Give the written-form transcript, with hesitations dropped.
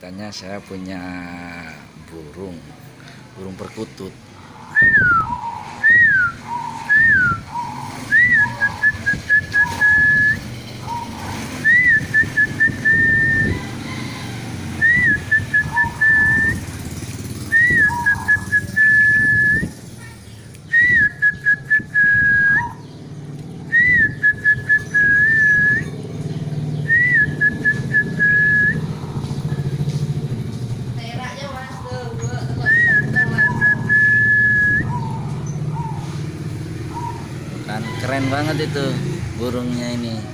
ceritanya saya punya burung perkutut. Kan keren banget itu burungnya ini.